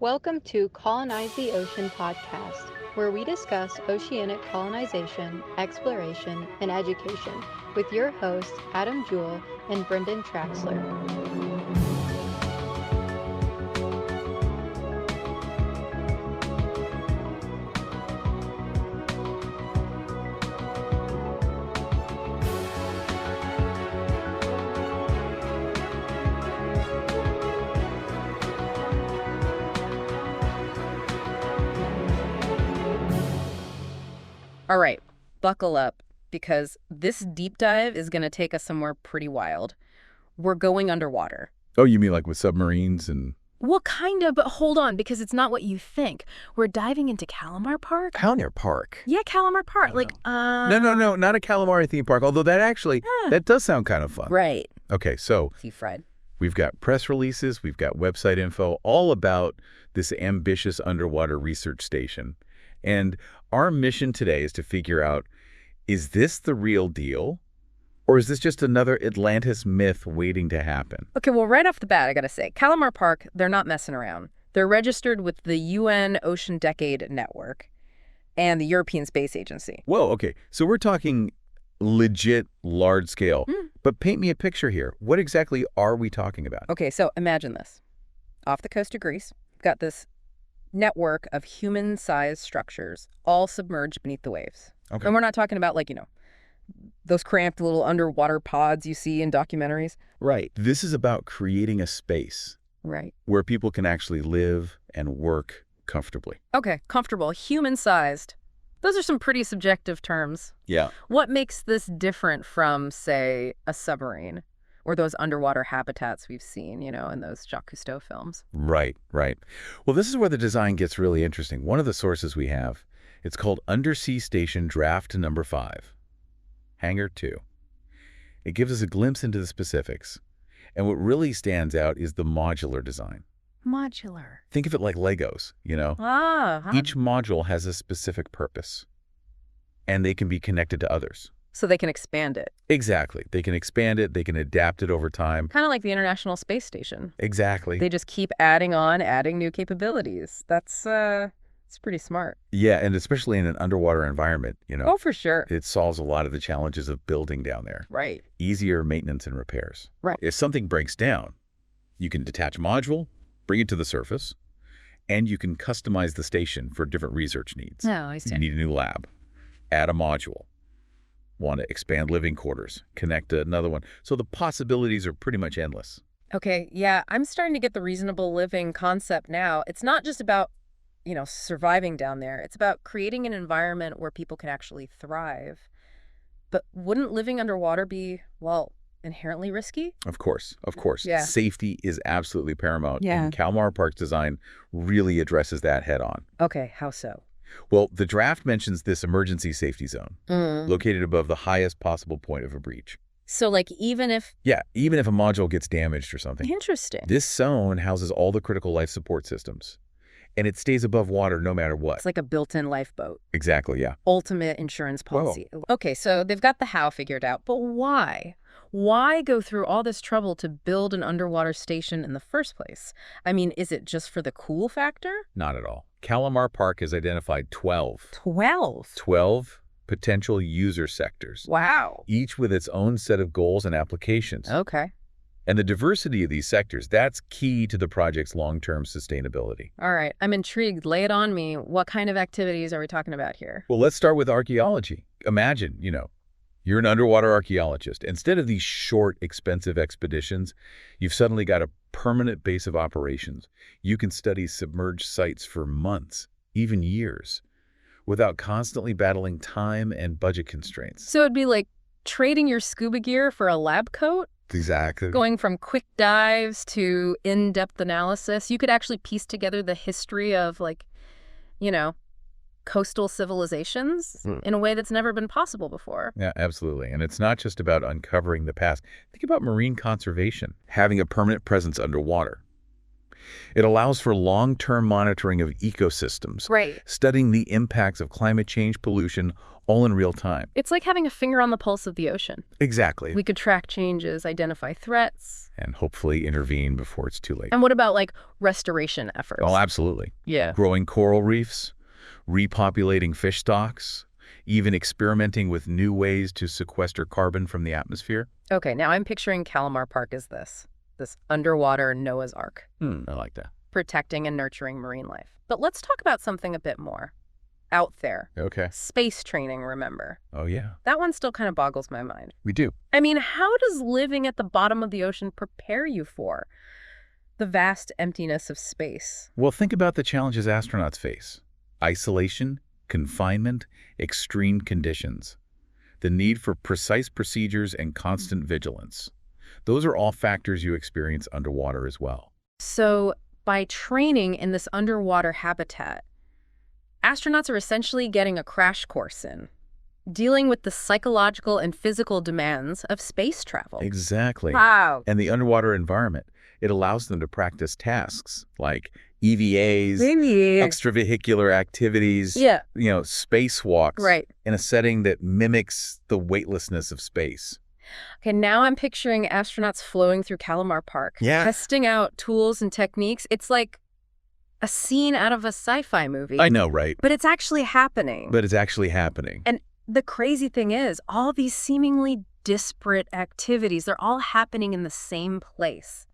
Welcome to Colonize the Ocean podcast, where we discuss oceanic colonization, exploration, and education with your hosts Adam Jewell and Brendan Traxler. All right, buckle up, because this deep dive is going to take us somewhere pretty wild. We're going underwater. Oh, you mean like with submarines and... Well, kind of, but hold on, because it's not what you think. We're diving into CalamarPark. CalamarPark? Yeah, CalamarPark. No, not a calamari theme park, although that actually, that does sound kind of fun. Right. Okay, so Sea fried. we've got press releases, we've got website info, all about this ambitious underwater research station. And our mission today is to figure out, is this the real deal? Or is this just another Atlantis myth waiting to happen? Okay, well, right off the bat, I got to say, CalamarPark, they're not messing around. They're registered with the UN Ocean Decade Network and the European Space Agency. Whoa, okay. So we're talking legit large scale. But paint me a picture here. What exactly are we talking about? Okay, so imagine this. Off the coast of Greece, we've got this network of human-sized structures all submerged beneath the waves. Okay. And we're not talking about, those cramped little underwater pods you see in documentaries. Right. This is about creating a space Right. where people can actually live and work comfortably. Okay, comfortable, human-sized. Those are some pretty subjective terms. Yeah. What makes this different from, say, a submarine or those underwater habitats we've seen, in those Jacques Cousteau films? Right. Well, this is where the design gets really interesting. One of the sources we have, it's called Undersea Station Draft Number 5, Hangar 2. It gives us a glimpse into the specifics. And what really stands out is the modular design. Modular. Think of it like Legos, Each module has a specific purpose, and they can be connected to others. So they can expand it. Exactly. They can expand it. They can adapt it over time. Kind of like the International Space Station. Exactly. They just keep adding new capabilities. That's it's pretty smart. Yeah, and especially in an underwater environment, Oh, for sure. it solves a lot of the challenges of building down there. Right. Easier maintenance and repairs. Right. If something breaks down, you can detach a module, bring it to the surface, and you can customize the station for different research needs. Oh, I see. You need a new lab, add a module. Want to expand living quarters, connect to another one. So the possibilities are pretty much endless. Okay, yeah, I'm starting to get the reasonable living concept now. It's not just about, surviving down there. It's about creating an environment where people can actually thrive. But wouldn't living underwater be, inherently risky? Of course. Yeah. Safety is absolutely paramount. Yeah. And CalamarPark's design really addresses that head on. Okay, how so? Well, the draft mentions this emergency safety zone located above the highest possible point of a breach. So, even if... Yeah, even if a module gets damaged or something. Interesting. This zone houses all the critical life support systems, and it stays above water no matter what. It's like a built-in lifeboat. Exactly, yeah. Ultimate insurance policy. Whoa. Okay, so they've got the how figured out, but why? Why go through all this trouble to build an underwater station in the first place? I mean, is it just for the cool factor? Not at all. CalamarPark has identified 12 potential user sectors. Wow. Each with its own set of goals and applications. Okay. And the diversity of these sectors, that's key to the project's long-term sustainability. All right. I'm intrigued. Lay it on me. What kind of activities are we talking about here? Well, let's start with archaeology. Imagine, you're an underwater archaeologist. Instead of these short, expensive expeditions, you've suddenly got a permanent base of operations. You can study submerged sites for months, even years, without constantly battling time and budget constraints. So it'd be like trading your scuba gear for a lab coat? Exactly. Going from quick dives to in-depth analysis. You could actually piece together the history of, coastal civilizations in a way that's never been possible before. Yeah, absolutely. And it's not just about uncovering the past. Think about marine conservation, having a permanent presence underwater. It allows for long-term monitoring of ecosystems, Right. studying the impacts of climate change, pollution, all in real time. It's like having a finger on the pulse of the ocean. Exactly. We could track changes, identify threats. And hopefully intervene before it's too late. And what about, like, restoration efforts? Oh, absolutely. Yeah. Growing coral reefs, repopulating fish stocks, even experimenting with new ways to sequester carbon from the atmosphere. Okay, now I'm picturing CalamarPark as this underwater Noah's Ark, I like that. protecting and nurturing marine life. But let's talk about something a bit more out there. Okay. Space training, remember? Oh, yeah. That one still kind of boggles my mind. We do. I mean, how does living at the bottom of the ocean prepare you for the vast emptiness of space? Well, think about the challenges astronauts face. Isolation, confinement, extreme conditions. The need for precise procedures and constant vigilance. Those are all factors you experience underwater as well. So, by training in this underwater habitat, astronauts are essentially getting a crash course in dealing with the psychological and physical demands of space travel. Exactly. Wow. And the underwater environment, it allows them to practice tasks like EVAs, extravehicular activities, Yeah. spacewalks Right. in a setting that mimics the weightlessness of space. Okay, now I'm picturing astronauts flowing through CalamarPark, Yeah. testing out tools and techniques. It's like a scene out of a sci-fi movie. I know, right? But it's actually happening. But it's actually happening. And the crazy thing is, all these seemingly disparate activities, they're all happening in the same place.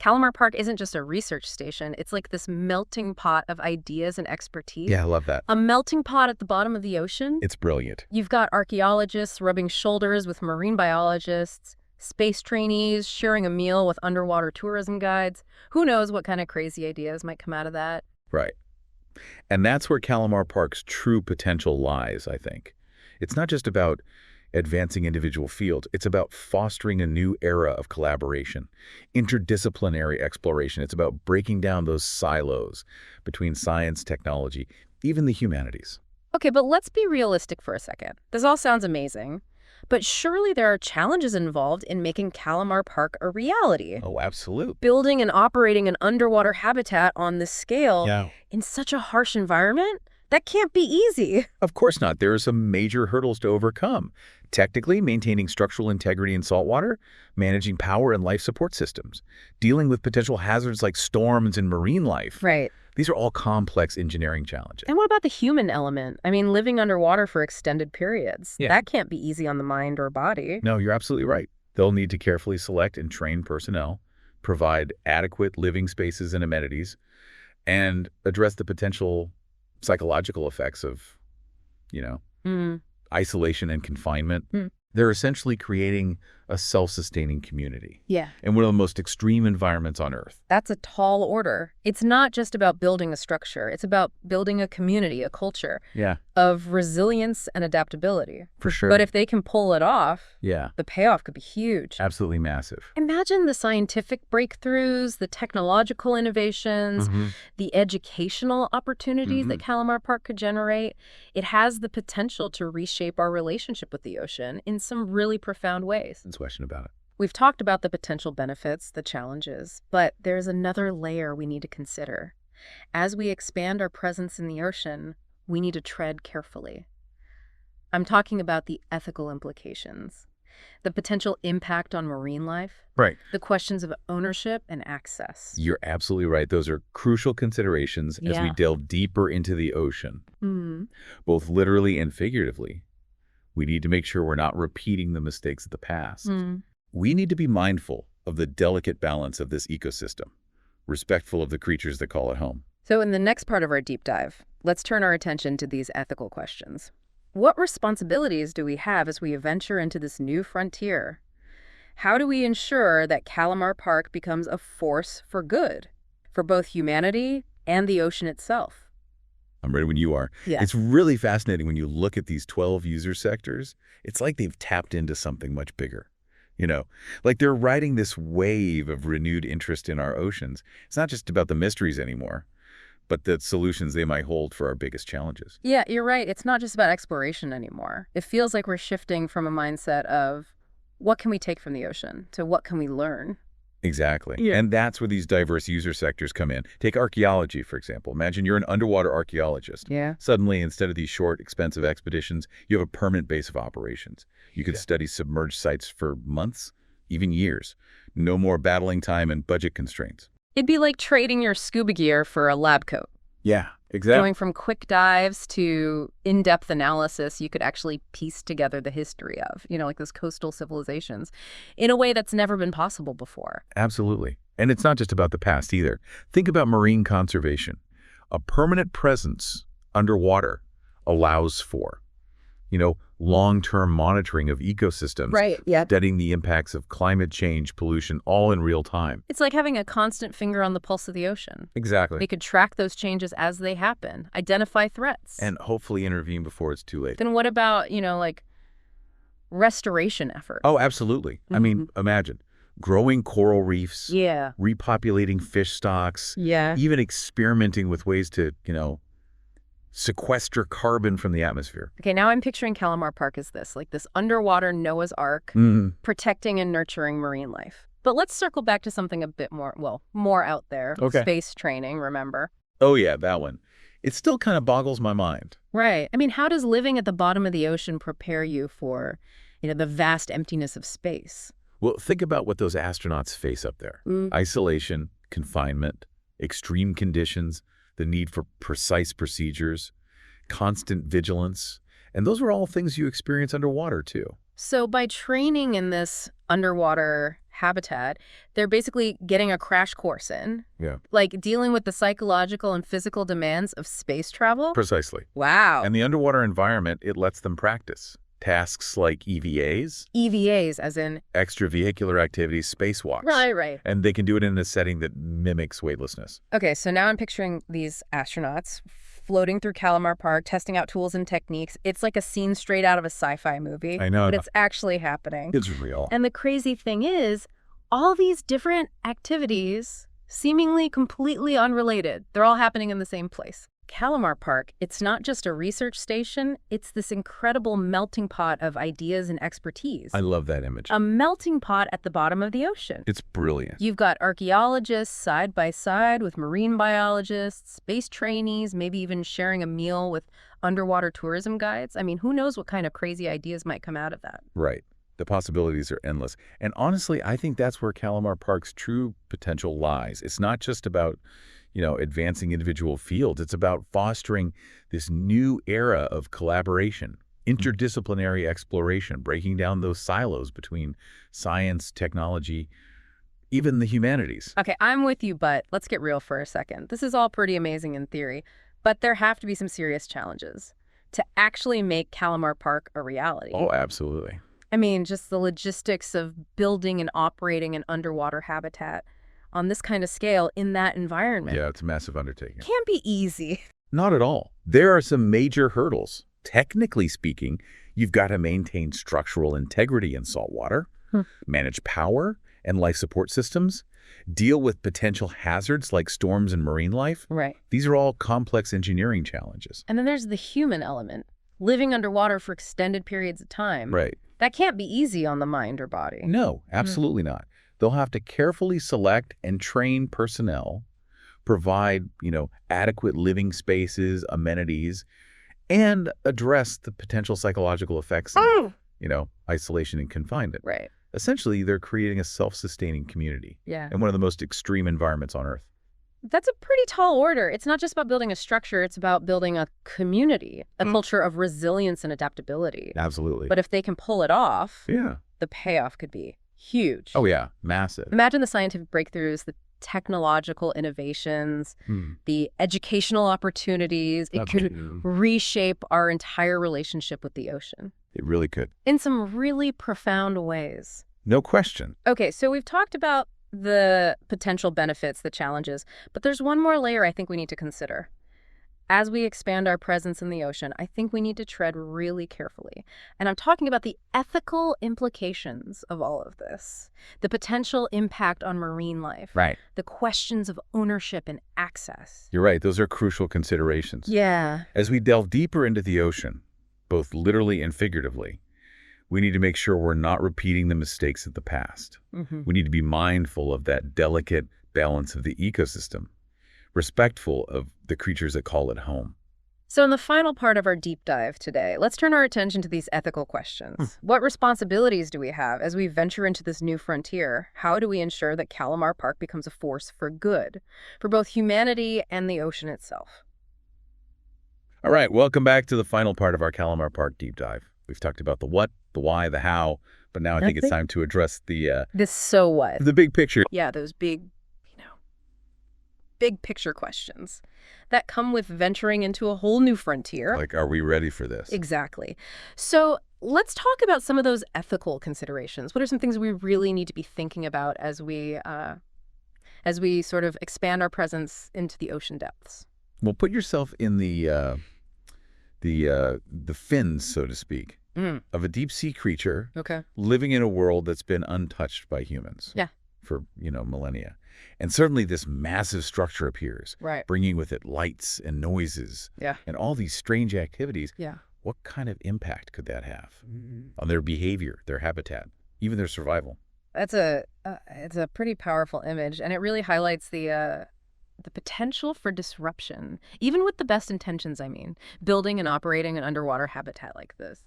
CalamarPark isn't just a research station. It's like this melting pot of ideas and expertise. Yeah, I love that. A melting pot at the bottom of the ocean. It's brilliant. You've got archaeologists rubbing shoulders with marine biologists, space trainees sharing a meal with underwater tourism guides. Who knows what kind of crazy ideas might come out of that? Right. And that's where CalamarPark's true potential lies, I think. It's not just about advancing individual fields. It's about fostering a new era of collaboration, interdisciplinary exploration. It's about breaking down those silos between science, technology, even the humanities. Okay, but let's be realistic for a second. This all sounds amazing, but surely there are challenges involved in making CalamarPark a reality. Oh, absolutely. Building and operating an underwater habitat on this scale in such a harsh environment? That can't be easy. Of course not. There are some major hurdles to overcome. Technically, maintaining structural integrity in saltwater, managing power and life support systems, dealing with potential hazards like storms and marine life. Right. These are all complex engineering challenges. And what about the human element? I mean, living underwater for extended periods. Yeah. That can't be easy on the mind or body. No, you're absolutely right. They'll need to carefully select and train personnel, provide adequate living spaces and amenities, and address the potential psychological effects of, isolation and confinement. They're essentially creating a self-sustaining community Yeah. in one of the most extreme environments on Earth. That's a tall order. It's not just about building a structure. It's about building a community, a culture Yeah, of resilience and adaptability. for sure. But if they can pull it off, Yeah, the payoff could be huge. absolutely massive. Imagine the scientific breakthroughs, the technological innovations, the educational opportunities that CalamarPark could generate. It has the potential to reshape our relationship with the ocean in some really profound ways. No question about it. We've talked about the potential benefits, the challenges, but there's another layer we need to consider. As we expand our presence in the ocean, we need to tread carefully. I'm talking about the ethical implications, the potential impact on marine life, Right. the questions of ownership and access. You're absolutely right. Those are crucial considerations as we Yeah. delve deeper into the ocean, Mm. both literally and figuratively. We need to make sure we're not repeating the mistakes of the past. We need to be mindful of the delicate balance of this ecosystem, respectful of the creatures that call it home. So in the next part of our deep dive, let's turn our attention to these ethical questions. What responsibilities do we have as we venture into this new frontier? How do we ensure that CalamarPark becomes a force for good, for both humanity and the ocean itself? I'm ready when you are. Yeah. It's really fascinating when you look at these 12 user sectors. It's like they've tapped into something much bigger. Like they're riding this wave of renewed interest in our oceans. It's not just about the mysteries anymore, but the solutions they might hold for our biggest challenges. Yeah, you're right. It's not just about exploration anymore. It feels like we're shifting from a mindset of what can we take from the ocean to what can we learn? Exactly. Yeah. And that's where these diverse user sectors come in. Take archaeology, for example. Imagine you're an underwater archaeologist. Yeah. Suddenly, instead of these short, expensive expeditions, you have a permanent base of operations. You could study submerged sites for months, even years. No more battling time and budget constraints. It'd be like trading your scuba gear for a lab coat. Yeah, exactly. Going from quick dives to in-depth analysis, you could actually piece together the history of, like those coastal civilizations in a way that's never been possible before. Absolutely. And it's not just about the past either. Think about marine conservation. A permanent presence underwater allows for, long-term monitoring of ecosystems. Right, yeah. Studying the impacts of climate change, pollution, all in real time. It's like having a constant finger on the pulse of the ocean. Exactly. We could track those changes as they happen, identify threats. And hopefully intervene before it's too late. Then what about, restoration efforts? Oh, absolutely. I mean, imagine growing coral reefs, Yeah. repopulating fish stocks, Yeah. even experimenting with ways to, sequester carbon from the atmosphere. Okay, now I'm picturing CalamarPark as this underwater Noah's Ark, protecting and nurturing marine life. But let's circle back to something a bit more out there. Okay. Space training, remember? Oh, yeah, that one. It still kind of boggles my mind. Right. I mean, how does living at the bottom of the ocean prepare you for, the vast emptiness of space? Well, think about what those astronauts face up there. Isolation, confinement, extreme conditions, the need for precise procedures, constant vigilance. And those are all things you experience underwater, too. So by training in this underwater habitat, they're basically getting a crash course in. Yeah. Like dealing with the psychological and physical demands of space travel? Precisely. Wow. And the underwater environment, it lets them practice tasks like EVAs. EVAs, as in? Extravehicular activities, spacewalks. Right. And they can do it in a setting that mimics weightlessness. Okay, so now I'm picturing these astronauts floating through CalamarPark, testing out tools and techniques. It's like a scene straight out of a sci-fi movie. I know. But it's actually happening. It's real. And the crazy thing is, all these different activities, seemingly completely unrelated, they're all happening in the same place. CalamarPark, it's not just a research station, it's this incredible melting pot of ideas and expertise. I love that image. A melting pot at the bottom of the ocean. It's brilliant. You've got archaeologists side by side with marine biologists, space trainees, maybe even sharing a meal with underwater tourism guides. I mean, who knows what kind of crazy ideas might come out of that? Right. The possibilities are endless. And honestly, I think that's where CalamarPark's true potential lies. It's not just about advancing individual fields. It's about fostering this new era of collaboration, interdisciplinary exploration, breaking down those silos between science, technology, even the humanities. Okay, I'm with you, but let's get real for a second. This is all pretty amazing in theory, but there have to be some serious challenges to actually make CalamarPark a reality. Oh, absolutely. I mean, just the logistics of building and operating an underwater habitat on this kind of scale in that environment. Yeah, it's a massive undertaking. Can't be easy. Not at all. There are some major hurdles. Technically speaking, you've got to maintain structural integrity in salt water, manage power and life support systems, deal with potential hazards like storms and marine life. Right. These are all complex engineering challenges. And then there's the human element, living underwater for extended periods of time. Right. That can't be easy on the mind or body. No, absolutely not. They'll have to carefully select and train personnel, provide, adequate living spaces, amenities, and address the potential psychological effects of, isolation and confinement. Right. Essentially, they're creating a self-sustaining community. Yeah. In one of the most extreme environments on Earth. That's a pretty tall order. It's not just about building a structure, it's about building a community, a culture of resilience and adaptability. Absolutely. But if they can pull it off, yeah, the payoff could be huge. Oh, yeah. Massive. Imagine the scientific breakthroughs, the technological innovations, the educational opportunities. It could reshape our entire relationship with the ocean. It really could. In some really profound ways. No question. Okay, so we've talked about the potential benefits, the challenges, but there's one more layer I think we need to consider. As we expand our presence in the ocean, I think we need to tread really carefully. And I'm talking about the ethical implications of all of this, the potential impact on marine life, Right. the questions of ownership and access. You're right. Those are crucial considerations. Yeah. As we delve deeper into the ocean, both literally and figuratively, We need to make sure we're not repeating the mistakes of the past. We need to be mindful of that delicate balance of the ecosystem, respectful of the creatures that call it home. So in the final part of our deep dive today, let's turn our attention to these ethical questions. What responsibilities do we have as we venture into this new frontier? How do we ensure that CalamarPark becomes a force for good, for both humanity and the ocean itself? All right, welcome back to the final part of our CalamarPark deep dive. We've talked about the what, the why, the how, but now I think it's time to address the This so what? the big picture. Yeah, those big picture questions that come with venturing into a whole new frontier. Like, are we ready for this? Exactly. So let's talk about some of those ethical considerations. What are some things we really need to be thinking about as we sort of expand our presence into the ocean depths? Well, put yourself in the fins, so to speak, of a deep sea creature living in a world that's been untouched by humans for, millennia. And suddenly this massive structure appears, bringing with it lights and noises and all these strange activities. What kind of impact could that have on their behavior, their habitat, even their survival? It's a pretty powerful image, and it really highlights the potential for disruption, even with the best intentions, building and operating an underwater habitat like this.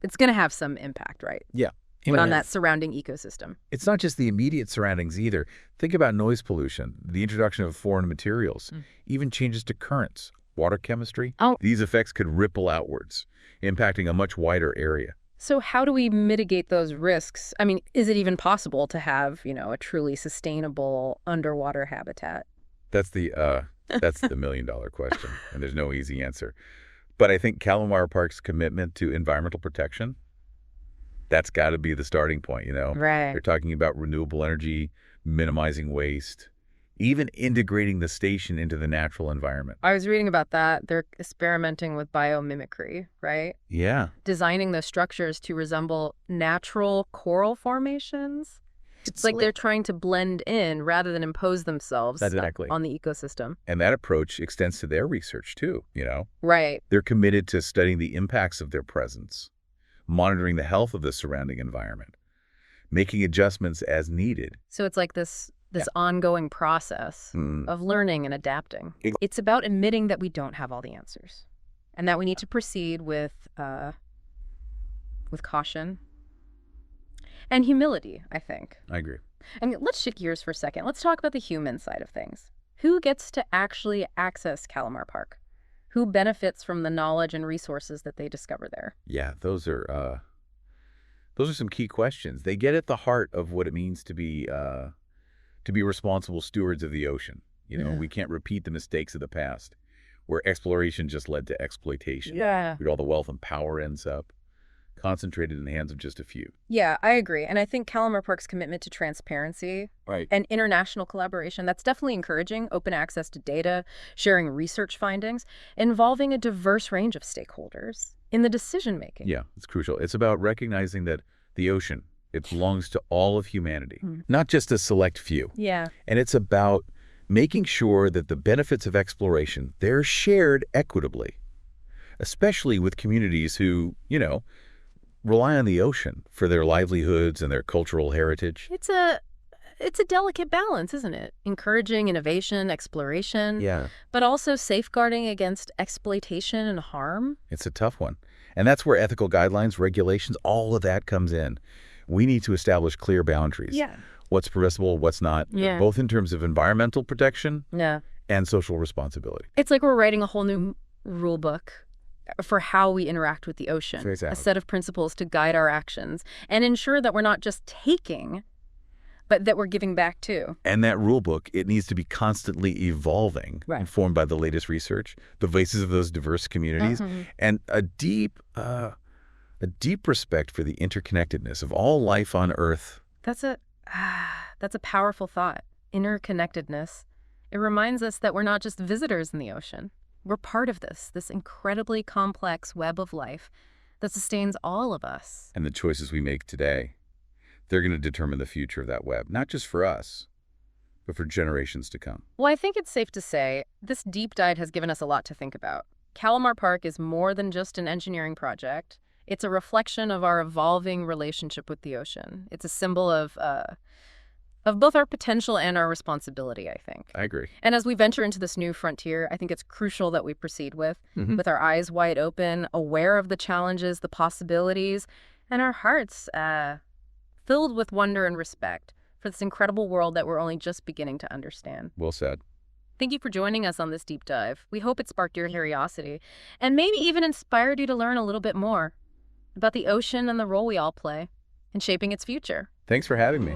It's going to have some impact, right? Yeah. On that surrounding ecosystem. It's not just the immediate surroundings either. Think about noise pollution, the introduction of foreign materials, even changes to currents, water chemistry. These effects could ripple outwards, impacting a much wider area. So how do we mitigate those risks? Is it even possible to have, a truly sustainable underwater habitat? That's the million-dollar question, and there's no easy answer. But I think CalamarPark's commitment to environmental protection, that's got to be the starting point, Right. They're talking about renewable energy, minimizing waste, even integrating the station into the natural environment. I was reading about that. They're experimenting with biomimicry, right? Yeah. Designing the structures to resemble natural coral formations. It's like they're trying to blend in rather than impose themselves on the ecosystem. And that approach extends to their research too, Right. They're committed to studying the impacts of their presence, monitoring the health of the surrounding environment, making adjustments as needed. So it's like this ongoing process of learning and adapting. It's about admitting that we don't have all the answers and that we need to proceed with caution and humility, I think. I agree. Let's shift gears for a second. Let's talk about the human side of things. Who gets to actually access CalamarPark? Who benefits from the knowledge and resources that they discover there? Yeah, those are some key questions. They get at the heart of what it means to be responsible stewards of the ocean. We can't repeat the mistakes of the past, where exploration just led to exploitation. Yeah. Where all the wealth and power ends up concentrated in the hands of just a few. Yeah, I agree. And I think CalamarPark's commitment to transparency and international collaboration, that's definitely encouraging. Open access to data, sharing research findings, involving a diverse range of stakeholders in the decision-making. Yeah, it's crucial. It's about recognizing that the ocean, it belongs to all of humanity, not just a select few. Yeah. And it's about making sure that the benefits of exploration, they're shared equitably, especially with communities who, rely on the ocean for their livelihoods and their cultural heritage. It's a delicate balance, isn't it? Encouraging innovation, exploration, but also safeguarding against exploitation and harm. It's a tough one. And that's where ethical guidelines, regulations, all of that comes in. We need to establish clear boundaries. Yeah. What's permissible, what's not, both in terms of environmental protection and social responsibility. It's like we're writing a whole new rule book for how we interact with the ocean, a set of principles to guide our actions and ensure that we're not just taking, but that we're giving back too. And that rule book, it needs to be constantly evolving, informed by the latest research, the voices of those diverse communities, and a deep respect for the interconnectedness of all life on Earth. That's a powerful thought. Interconnectedness. It reminds us that we're not just visitors in the ocean. We're part of this incredibly complex web of life that sustains all of us. And the choices we make today, they're going to determine the future of that web, not just for us, but for generations to come. Well, I think it's safe to say this deep dive has given us a lot to think about. CalamarPark is more than just an engineering project. It's a reflection of our evolving relationship with the ocean. It's a symbol of both our potential and our responsibility, I think. I agree. And as we venture into this new frontier, I think it's crucial that we proceed with our eyes wide open, aware of the challenges, the possibilities, and our hearts filled with wonder and respect for this incredible world that we're only just beginning to understand. Well said. Thank you for joining us on this deep dive. We hope it sparked your curiosity and maybe even inspired you to learn a little bit more about the ocean and the role we all play in shaping its future. Thanks for having me.